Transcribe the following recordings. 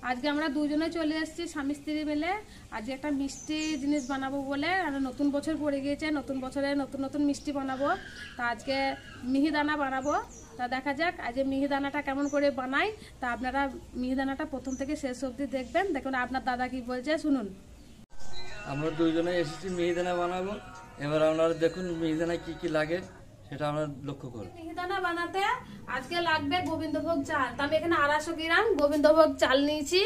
আজকে আমরা দুজনে চলে এসেছি স্বামী স্ত্রী মিলে। আজকে একটা মিষ্টি জিনিস বানাবো বলে, আর নতুন বছর পড়ে গিয়েছে, নতুন বছরে নতুন নতুন মিষ্টি বানাবো। তা আজকে মিহিদানা বানাবো। তা দেখা যাক আজকে মিহিদানাটা কেমন করে বানাই। তা আপনারা মিহিদানাটা প্রথম থেকে শেষ অবধি দেখবেন। দেখুন আপনার দাদা কি বলছে শুনুন। আমরা দুজনে এসেছি মিহিদানা বানাবো। এবার আপনারা দেখুন মিহিদানা কি কি লাগে সেটা আমরা লক্ষ্য করব। মিহিদানা বানাতে আজকে লাগবে গোবিন্দভোগ চাল। আমি এখানে 250 গ্রাম গোবিন্দভোগ চাল নিয়েছি,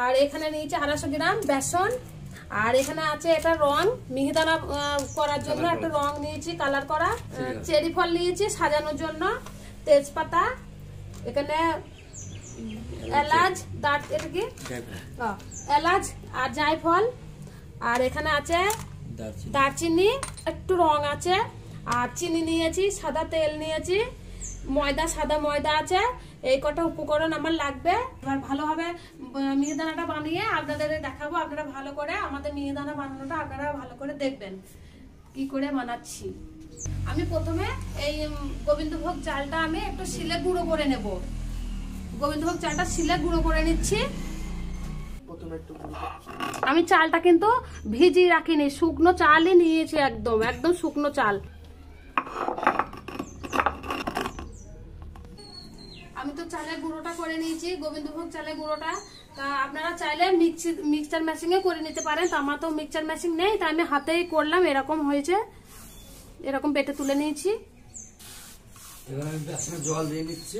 আর এখানে নিয়েছি 250 গ্রাম বেসন, আর এখানে আছে একটা রং মিহিদানা করার জন্য একটা রং নিয়েছি কালার করা, চেরি ফল নিয়েছি সাজানোর জন্য, তেজপাতা, এখানে এলাচ, এটা কি এলাচ আর জায়ফল, আর এখানে আছে দারচিনি, একটু রং আছে, আর চিনি নিয়েছি, সাদা তেল নিয়েছি, ময়দা, সাদা ময়দা আছে। এই কটা উপকরণ আমার লাগবে। এবার ভালোভাবে মিহিদানাটা বানিয়ে আপনাদের দেখাবো। আপনারা ভালো করে আমাদের মিহিদানা বানানোটা আপনারা ভালো করে দেখবেন কি করে বানাচ্ছি। আমি প্রথমে এই গোবিন্দভোগ চালটা আমি একটু শিলে গুঁড়ো করে নেব। গোবিন্দভোগ চালটা শিলে গুঁড়ো করে নিচ্ছি। আমি চালটা কিন্তু ভিজিয়ে রাখিনি, শুকনো চালই নিয়েছি, একদম একদম শুকনো চাল। আমি তো চালের গুঁড়োটা করে নিয়েছি, গোবিন্দভোগ চালের গুঁড়োটা। তা আপনারা চাইলে মিক্সচার মেশিন এ করে নিতে পারেন। তো আমার তো মিক্সচার মেশিন নেই, তা আমি হাতেই করলাম। এরকম হয়েছে, এরকম পেটে তুলে নিয়েছি। এবার আমি বেসনে জল দিয়ে নিচ্ছি,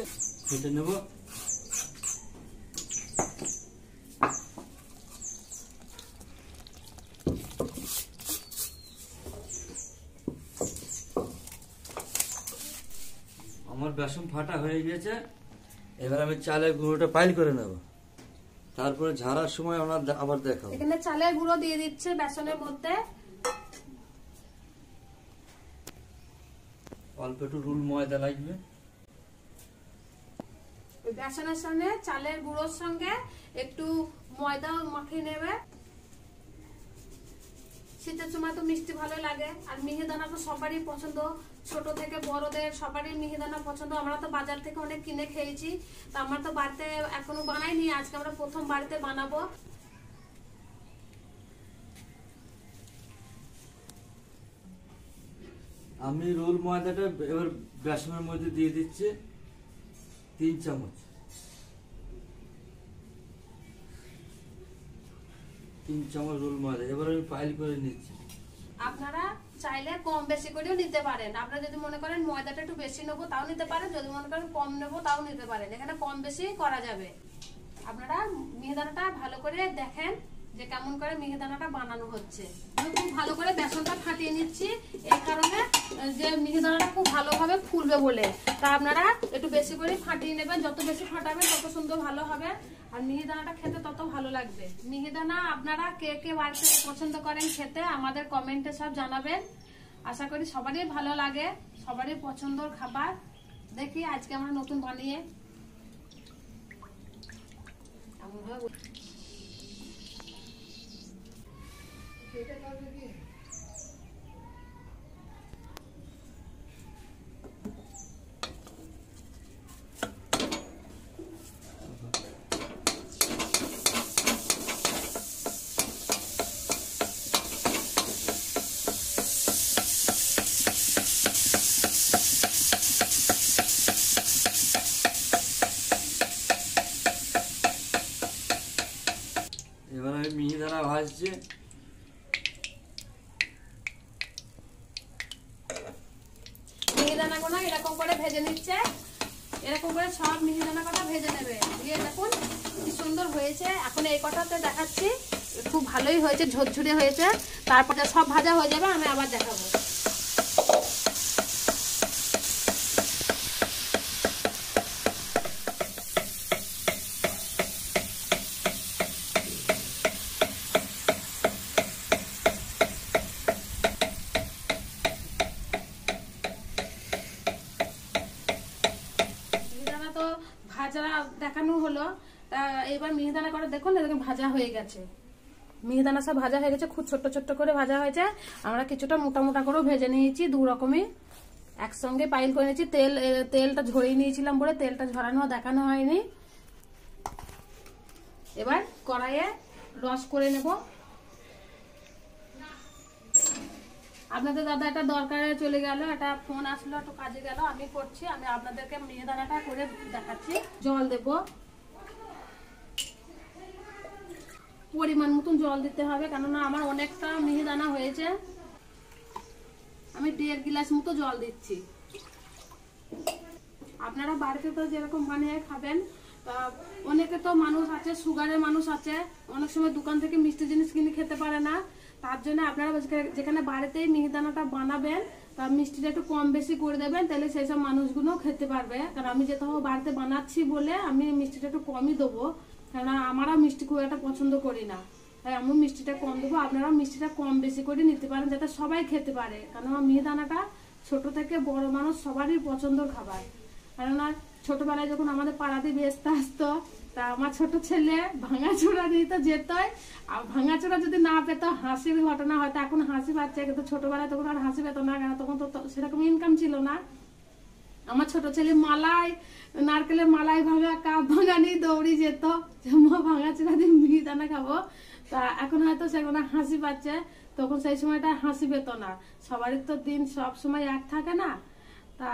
ফেটে নেব। আমার বেসন ফাটা হয়ে গেছে। এবার আমি চালের গুঁড়োটা পাইল করে নেব, তারপরে ঝাড়ার সময় আমরা আবার দেখাবো। এখানে চালের গুঁড়ো দিয়ে দিচ্ছে বেসনের মধ্যে, অল্প একটু রুল ময়দা লাগবে। বেসনের সঙ্গে চালের গুঁড়োর সঙ্গে একটু ময়দা মাখিয়ে নেবে। শীতের সময় তো মিষ্টি ভালো লাগে, আর মিহিদানা তো সবারই পছন্দ, ছোট থেকে বড়দের সবারই মিহিদানা পছন্দ। আমরা তো বাজার থেকে অনেক কিনে খেয়েছি, তো আমার তো বাড়িতে এখনো বানাইনি, আজকে আমরা প্রথম বাড়িতে বানাবো। আমি রোল ময়দাটা এবার বেসনের মধ্যে দিয়ে দিচ্ছি 3 চামচ। 3 চামচ রোল ময়দা এবার আমি পাইল করে নিচ্ছি। আপনারা চাইলে কম বেশি করেও নিতে পারেন। আপনারা যদি মনে করেন ময়দাটা একটু বেশি নেবো তাও নিতে পারেন, যদি মনে করেন কম নেবো তাও নিতে পারেন। এখানে কম বেশি করা যাবে। আপনারা মিহিদানাটা ভালো করে দেখেন যে কেমন করে মিহিদানাটা বানানো হচ্ছে। আমি খুব ভালো করে বেসনটা ফাটিয়ে নিচ্ছি, এই কারণে যে মিহিদানাটা খুব ভালোভাবে ফুলবে বলে। তা আপনারা একটু বেশি করে ফাটিয়ে নেবেন, যত বেশি ফাটাবেন তত সুন্দর ভালো হবে, আর মিহিদানাটা খেতে তত ভালো লাগবে। মিহিদানা আপনারা কে কে বাড়িতে পছন্দ করেন খেতে আমাদের কমেন্টে সব জানাবেন। আশা করি সবারই ভালো লাগে, সবারই পছন্দর খাবার। দেখি আজকে আমরা নতুন বানিয়ে এবার আমি মিহিদানা ভাজছি। মিহিদানা গুলো এরকম করে ভেজে নিচ্ছে, এরকম করে সব মিহিদানা কটা ভেজে নেবে। দিয়ে দেখুন কি সুন্দর হয়েছে। এখন এই কটাতে দেখাচ্ছি, খুব ভালোই হয়েছে, ঝরঝরে হয়েছে। তারপরে সব ভাজা হয়ে যাবে, আমি আবার দেখাবো। ভাজা দেখানো হলো, তা এবার মিহিদানা করে দেখুন, এরকম ভাজা হয়ে গেছে। মিহিদানা সব ভাজা হয়ে গেছে, খুব ছোট্ট ছোট্ট করে ভাজা হয়েছে। আমরা কিছুটা মোটা মোটা করেও ভেজে নিয়েছি, দু রকমই একসঙ্গে পাইল করে নিয়েছি। তেলটা ঝরিয়ে নিয়েছিলাম বলে তেলটা ঝরানো দেখানো হয়নি। এবার কড়াইয়ে রস করে নেব। আপনাদের দাদা একটা দরকারে চলে গেল, একটা ফোন আসলো, একটু কাজে গেল, আমি করছি। আমি আপনাদেরকে মিহিদানাটা করে দেখাচ্ছি। জল দেব, পরিমাণ মতন জল দিতে হবে, কেননা আমার অনেকটা মিহিদানা হয়েছে। আমি 1.5 গ্লাস মতো জল দিচ্ছি। আপনারা বাড়িতে তো যেরকম বানিয়ে খাবেন, অনেকে তো মানুষ আছে, সুগারের মানুষ আছে, অনেক সময় দোকান থেকে মিষ্টি জিনিস কিনে খেতে পারে না। তার জন্য আপনারা যেখানে বাড়িতেই মিহিদানাটা বানাবেন, তার মিষ্টিটা একটু কম বেশি করে দেবেন, তাহলে সেই সব মানুষগুলো খেতে পারবে। কারণ আমি যেহেতু বাড়িতে বানাচ্ছি বলে আমি মিষ্টিটা একটু কমই দেবো, কারণ আমরা মিষ্টি খুব একটা পছন্দ করি না, তাই আমি মিষ্টিটা কম দেবো। আপনারাও মিষ্টিটা কম বেশি করে নিতে পারেন, যাতে সবাই খেতে পারে। কারণ মিহিদানাটা ছোট থেকে বড় মানুষ সবারই পছন্দের খাবার। কেননা ছোটবেলায় যখন আমাদের পাড়াতে বেচতে আসতো, তা আমার ছোট ছেলে ভাঙাচোরা নিয়ে তো যেতই, আর ভাঙাচোরা যদি না পেত হাসির ঘটনা হয়তো। এখন হাসি পাচ্ছে, কিন্তু ছোটবেলায় তখন আর হাসি পেত না, কেন তখন তো সেরকম ইনকাম ছিল না। আমার ছোট ছেলে মালাই, নারকেলের মালাই ভাঙা, কাপ ভাঙা নিয়ে দৌড়ি যেত যে মা ভাঙাচোরা দিয়ে মিহিদানা খাবো। তা এখন হয়তো সেগুলো হাসি পাচ্ছে, তখন সেই সময়টা হাসি পেত না। সবারই তো দিন সব সময় এক থাকে না। তা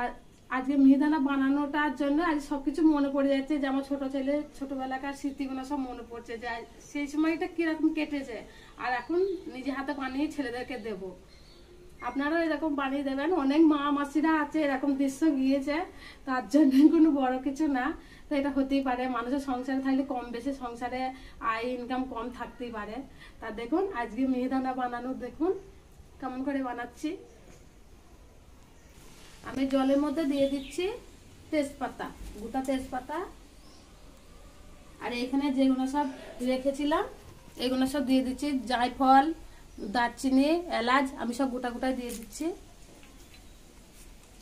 আজকে মিহিদানা বানানোটার জন্য আজ সবকিছু মনে পড়ে যাচ্ছে, যে আমার ছোট ছেলে ছোটবেলাকার স্মৃতিগুলো সব মনে পড়ছে, যে সেই সময়টা কিরকম কেটেছে। আর এখন নিজে হাতে বানিয়ে ছেলেদেরকে দেব। আপনারাও এরকম বানিয়ে দেবেন। অনেক মা মাসিরা আছে এরকম দৃশ্য গিয়েছে, তার জন্য কোনো বড় কিছু না। তো এটা হতেই পারে, মানুষের সংসারে থাকলে কম বেশি সংসারে আয় ইনকাম কম থাকতেই পারে। তা দেখুন আজকে মিহিদানা বানানো দেখুন কেমন করে বানাচ্ছি। আমি জলের মধ্যে দিয়ে দিচ্ছি তেজপাতা, গোটা তেজপাতা, আর এখানে যেগুলো সব রেখেছিলাম এগুলো সব দিয়ে দিচ্ছি। জায়ফল, দারচিনি, এলাচ আমি সব গোটা গোটা দিয়ে দিচ্ছি।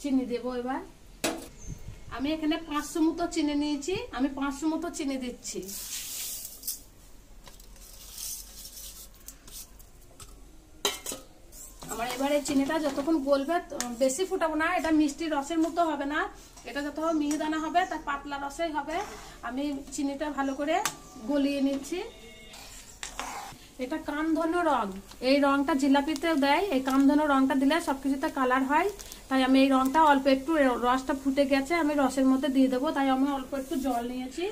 চিনি দেব এবার। আমি এখানে 500 মতো চিনি নিয়েছি, আমি 500 মতো চিনি দিচ্ছি। আমার এবারে চিনিটা যতক্ষণ গলবে, বেশি ফুটাবো না, এটা মিষ্টি রসের মতো হবে না, এটা যত মিহিদানা হবে তার পাতলা রসেই হবে। আমি চিনিটা ভালো করে গলিয়ে নিচ্ছি। এটা কামধনু রং, এই রংটা জিলাপিতে দেয়। এই কামধনু রংটা দিলে সবকিছুতে কালার হয়। তাই আমি এই রংটা অল্প একটু, রসটা ফুটে গেছে, আমি রসের মধ্যে দিয়ে দেবো। তাই আমি অল্প একটু জল নিয়েছি,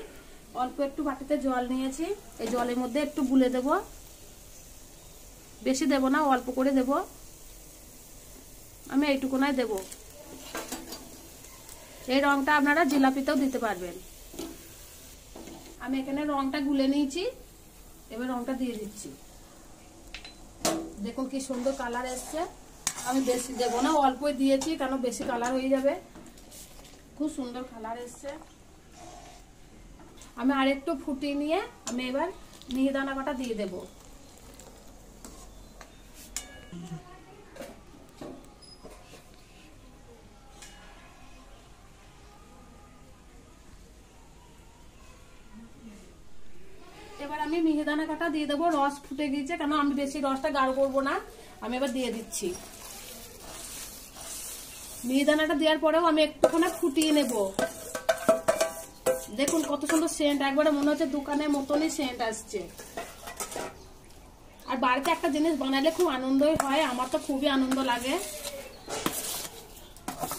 অল্প একটু বাটিতে জল নিয়েছি। এই জলের মধ্যে একটু গুলে দেব, বেশি দেব না, অল্প করে দেব। আমি এইটুকুনাই দেব। এই রংটা আপনারা জিলাপিতেও দিতে পারবেন। আমি এখানে রংটা গুলে নিয়েছি, এবার রংটা দিয়ে দিচ্ছি। দেখুন কি সুন্দর কালার এসছে। আমি বেশি দেব না, অল্পই দিয়েছি, কারণ বেশি কালার হয়ে যাবে। খুব সুন্দর কালার এসছে। আমি আরেকটু ফুটিয়ে নিয়ে আমি এবার মিহিদানা কটা দিয়ে দেব। এবার আমি মিহিদানা কাটা দিয়ে দেবো। রস ফুটে গিয়েছে, কেন আমি বেশি রসটা গাঢ় করবো না। আমি এবার দিয়ে দিচ্ছি। মিহিদানাটা দেওয়ার পরেও আমি একটুখানি ফুটিয়ে নেব। দেখুন কত সুন্দর সেন্ট, একবারে মনে হচ্ছে দোকানের মতনই সেন্ট আসছে। আর বাড়িতে একটা জিনিস বানালে খুব আনন্দই হয়, আমার তো খুবই আনন্দ লাগে।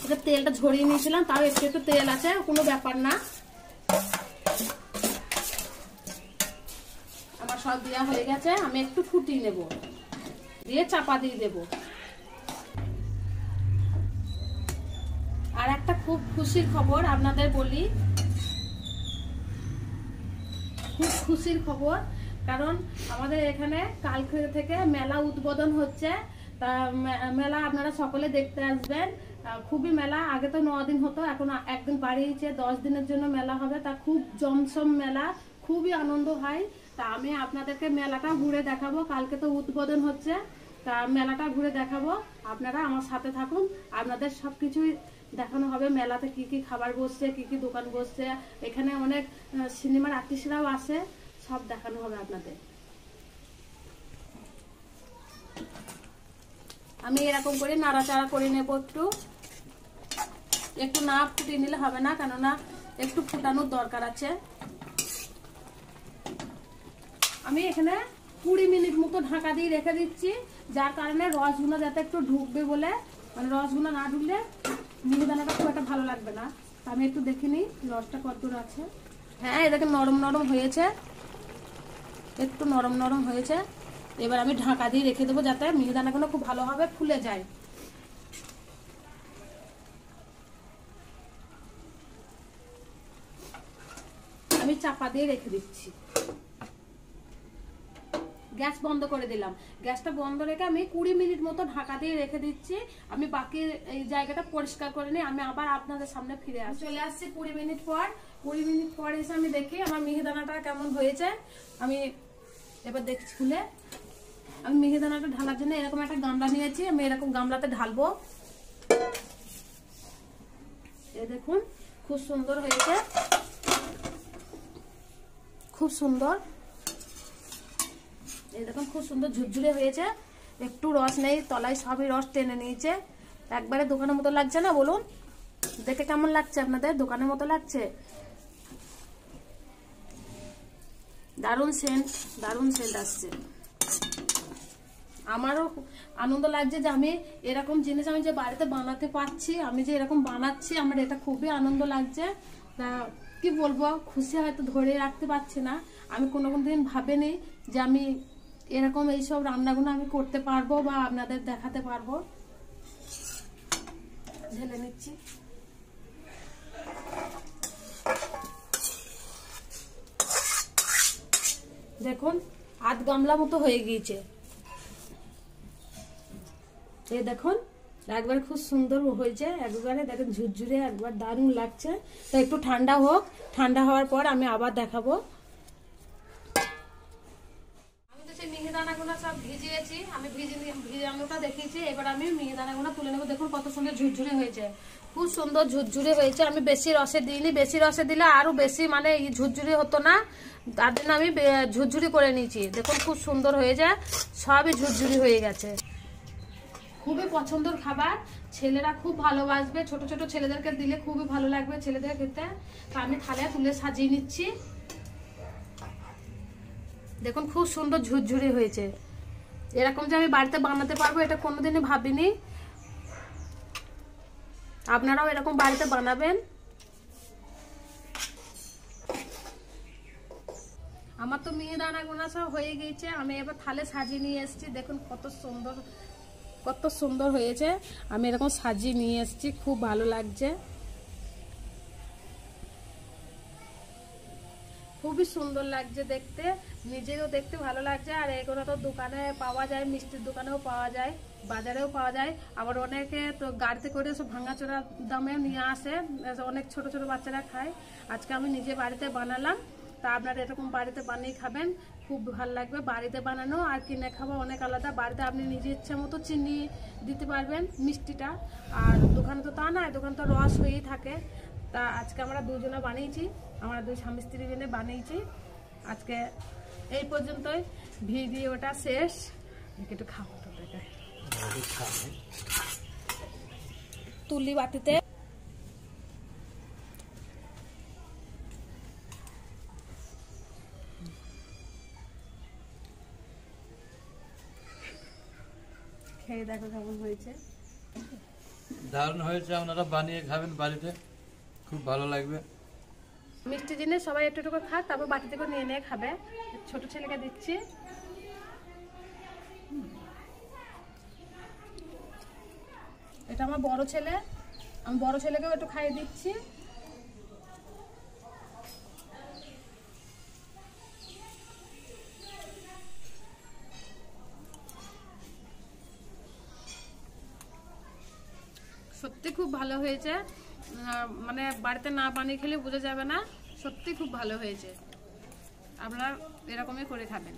এটা তেলটা ঝরিয়ে নিয়েছিলাম, তাও একটু একটু তেল আছে, কোনো ব্যাপার না। আমার সব দেওয়া হয়ে গেছে, আমি একটু ফুটিয়ে নেব, দিয়ে চাপা দিয়ে দেব। আর একটা খুব খুশির খবর আপনাদের বলি, খুব খুশির খবর। কারণ আমাদের এখানে কালকে থেকে মেলা উদ্বোধন হচ্ছে। তা মেলা আপনারা সকলে দেখতে আসবেন। খুবই মেলা, আগে তো 9 দিন হতো, এখন একদিন বাড়িয়েছে, 10 দিনের জন্য মেলা হবে। তা খুব জমসম মেলা, খুবই আনন্দ হয়। তা আমি আপনাদেরকে মেলাটা ঘুরে দেখাবো। কালকে তো উদ্বোধন হচ্ছে, তা মেলাটা ঘুরে দেখাবো। আপনারা আমার সাথে থাকুন, আপনাদের সবকিছুই দেখানো হবে। মেলাতে কি কি খাবার বসছে, কি কি দোকান বসছে, এখানে অনেক সিনেমার আর্টিস্টরাও আসে, সব দেখানো হবে আপনাদের। আমি এরকম করে নাড়াচাড়া করে নেব। একটু না ফুটিয়ে নিলে হবে না, কেননা একটু ফুটানোর দরকার আছে। আমি এখানে 20 মিনিট মতো ঢাকা দিয়ে রেখে দিচ্ছি, যার কারণে রসগুলো যাতে একটু ঢুকবে বলে, মানে রসগুলো না ঢুকলে মিহিদানাটা খুব একটা ভালো লাগবে না। আমি একটু দেখিনি রসটা কতদূর আছে। হ্যাঁ, এটাকে নরম নরম হয়েছে, একটু নরম নরম হয়েছে। এবার আমি ঢাকা দিয়ে রেখে দেবো যাতে মিহিদানাগুলো খুব ভালোভাবে ফুলে যায়। আমি চাপা দিয়ে রেখে দিচ্ছি, গ্যাস বন্ধ করে দিলাম। গ্যাসটা বন্ধ রেখে আমি 20 মিনিট মতো ঢাকা দিয়ে রেখে দিচ্ছি। আমি বাকি এই জায়গাটা পরিষ্কার করে নিই, আমি আবার আপনাদের সামনে ফিরে আসি। চলে আসছি 20 মিনিট পর। 20 মিনিট পর এসে আমি দেখি আমার মিহিদানাটা কেমন হয়েছে। আমি এবার দেখছি খুলে। আমি মিহিদানাটা ঢালার জন্য এরকম একটা গামলা নিয়েছি, আমি এরকম গামলাতে ঢালবো। এই দেখুন খুব সুন্দর হয়েছে, খুব সুন্দর। এই দেখুন খুব সুন্দর ঝুরঝুরে হয়েছে, একটু রস নেই, তলায় সবই রস টেনে নিয়েছে। একবারে দোকানের মতো লাগছে না? বলুন দেখে কেমন লাগছে আপনাদের? দোকানের মতো লাগছে? দারুণ সেন্ট, দারুণ সেন্ট আসছে। আমারও আনন্দ লাগছে যে আমি এরকম জিনিস আমি যে বাড়িতে বানাতে পারছি, আমি যে এরকম বানাচ্ছি, আমার এটা খুবই আনন্দ লাগছে। তা কি বলবো, খুশি হয়তো ধরে রাখতে পারছি না। আমি কোনো দিন ভাবিনি যে আমি এরকম এইসব রান্নাগুলো আমি করতে পারবো বা আপনাদের দেখাতে পারবো। ঢেলে নিচ্ছি। দেখুন আধ গামলা মতো হয়ে গিয়েছে। এই দেখুন একবার খুব সুন্দর হয়েছে, একবারে দেখেন ঝুরঝুরে, একবার দারুণ লাগছে। তো একটু ঠান্ডা হোক, ঠান্ডা হওয়ার পর আমি আবার দেখাবো। আমি তো সেই মিহিদানাগুলো সব ভিজিয়েছি, আমি ভিজানোটা দেখিয়েছি। এবার আমি মিহিদানাগুলো তুলে নেবো। দেখুন কত সুন্দর ঝুরঝুরে হয়েছে, খুব সুন্দর ঝুরঝুরে হয়েছে। আমি বেশি রসে দিইনি, বেশি রসে দিলে আরো বেশি মানে ঝুরঝুরি হতো না, তার জন্য আমি ঝুরঝুরি করে নিয়েছি। দেখুন খুব সুন্দর হয়ে যায়, সবই ঝুরঝুরি হয়ে গেছে। খুবই পছন্দের খাবার, ছেলেরা খুব ভালোবাসবে। ছোট ছোট ছেলেদেরকে দিলে খুবই ভালো লাগবে ছেলেদের খেতে। তো আমি থালায় তুলে সাজিয়ে নিচ্ছি। দেখুন খুব সুন্দর ঝুরঝুরি হয়েছে। এরকম যে আমি বাড়িতে বানাতে পারবো এটা কোনোদিনই ভাবিনি। আপনারাও এরকম বাড়িতে বানাবেন। আমার তো মিহিদানা গোনা সব হয়ে গিয়েছে, আমি এবার থালে সাজিয়ে নিয়ে এসেছি। দেখুন কত সুন্দর, কত সুন্দর হয়েছে। আমি এরকম সাজিয়ে নিয়ে এসেছি, খুব ভালো লাগছে, খুবই সুন্দর লাগছে দেখতে, নিজেরও দেখতে ভালো লাগছে। আর এগুলো তো দোকানে পাওয়া যায়, মিষ্টির দোকানেও পাওয়া যায়, বাজারেও পাওয়া যায়। আবার অনেকে তো গাড়িতে করে সব ভাঙাচোরা দামেও নিয়ে আসে, অনেক ছোট ছোট বাচ্চারা খায়। আজকে আমি নিজে বাড়িতে বানালাম, তা আপনারা এরকম বাড়িতে বানিয়ে খাবেন, খুব ভালো লাগবে। বাড়িতে বানানো আর কিনে খাওয়া অনেক আলাদা। বাড়িতে আপনি নিজের ইচ্ছা মতো চিনি দিতে পারবেন মিষ্টিটা, আর দোকানে তো তা নয়, দোকানে তো রস হয়েই থাকে। তা আজকে আমরা দুজনে বানিয়েছি, আমরা দুই স্বামী স্ত্রী মিলে বানিয়েছি। আজকে এই পর্যন্তই, ভিডিওটা শেষ। একটু খাবো তো, তুলি বাটিতে। খেয়ে দেখো কেমন হয়েছে। দারুণ হয়েছে, আপনারা বানিয়ে খাবেন বাড়িতে, খুব ভালো লাগবে। মিষ্টি জিনিস সবাই একটু একটু করে খাক, তারপর বাটি থেকে নিয়ে নিয়ে খাবে। ছোট ছেলেকে দিচ্ছি। এটা আমার বড় ছেলে, আমি বড় ছেলেকেও একটু খাইয়ে দিচ্ছি। সত্যি খুব ভালো হয়েছে, মানে বাড়িতে না বানিয়ে খেলে বোঝা যাবে না, সত্যি খুব ভালো হয়েছে। আপনারা এরকমই করে খাবেন।